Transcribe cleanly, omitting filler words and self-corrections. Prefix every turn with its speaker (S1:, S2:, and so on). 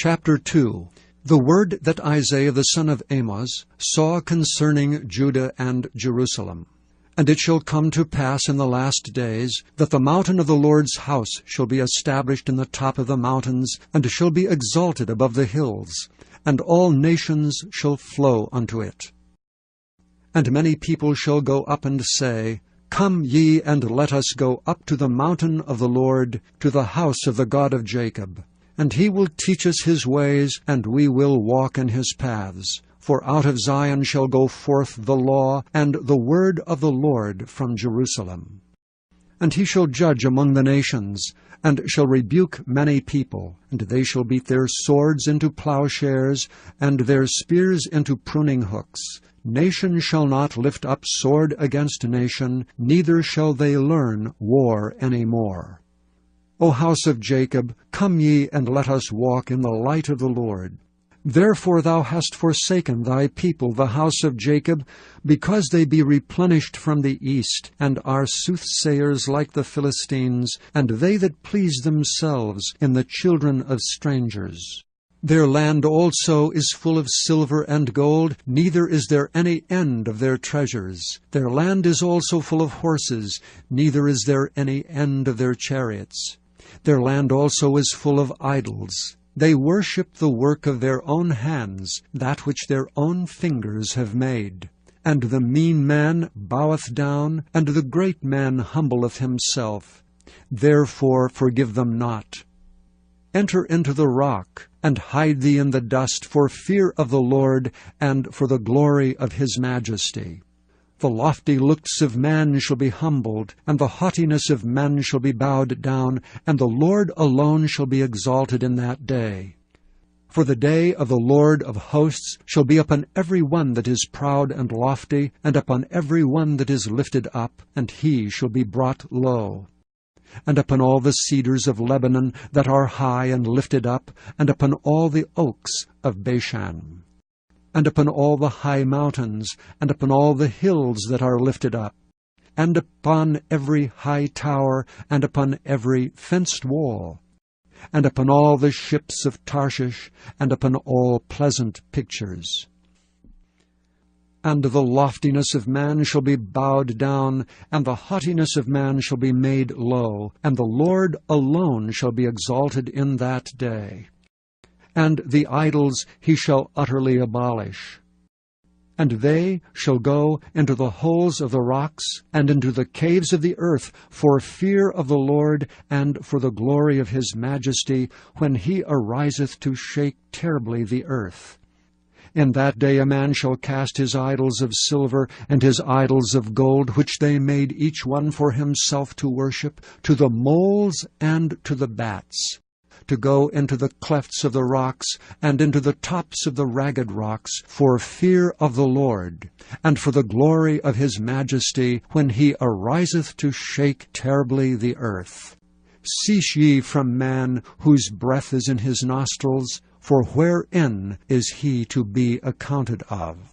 S1: Chapter 2. The word that Isaiah the son of Amoz saw concerning Judah and Jerusalem. And it shall come to pass in the last days, that the mountain of the Lord's house shall be established in the top of the mountains, and shall be exalted above the hills, and all nations shall flow unto it. And many people shall go up and say, Come ye, and let us go up to the mountain of the Lord, to the house of the God of Jacob. And he will teach us his ways, and we will walk in his paths. For out of Zion shall go forth the law, and the word of the Lord from Jerusalem. And he shall judge among the nations, and shall rebuke many people. And they shall beat their swords into plowshares, and their spears into pruning hooks. Nation shall not lift up sword against nation, neither shall they learn war any more. O house of Jacob, come ye, and let us walk in the light of the Lord. Therefore thou hast forsaken thy people, the house of Jacob, because they be replenished from the east, and are soothsayers like the Philistines, and they that please themselves in the children of strangers. Their land also is full of silver and gold, neither is there any end of their treasures. Their land is also full of horses, neither is there any end of their chariots. Their land also is full of idols. They worship the work of their own hands, that which their own fingers have made. And the mean man boweth down, and the great man humbleth himself. Therefore forgive them not. Enter into the rock, and hide thee in the dust for fear of the Lord, and for the glory of his majesty. The lofty looks of man shall be humbled, and the haughtiness of men shall be bowed down, and the Lord alone shall be exalted in that day. For the day of the Lord of hosts shall be upon every one that is proud and lofty, and upon every one that is lifted up, and he shall be brought low. And upon all the cedars of Lebanon that are high and lifted up, and upon all the oaks of Bashan, and upon all the high mountains, and upon all the hills that are lifted up, and upon every high tower, and upon every fenced wall, and upon all the ships of Tarshish, and upon all pleasant pictures. And the loftiness of man shall be bowed down, and the haughtiness of man shall be made low, and the Lord alone shall be exalted in that day. And the idols he shall utterly abolish. And they shall go into the holes of the rocks, and into the caves of the earth, for fear of the Lord, and for the glory of his majesty, when he ariseth to shake terribly the earth. In that day a man shall cast his idols of silver, and his idols of gold, which they made each one for himself to worship, to the moles and to the bats, to go into the clefts of the rocks, and into the tops of the ragged rocks, for fear of the Lord, and for the glory of his majesty, when he ariseth to shake terribly the earth. Cease ye from man, whose breath is in his nostrils, for wherein is he to be accounted of?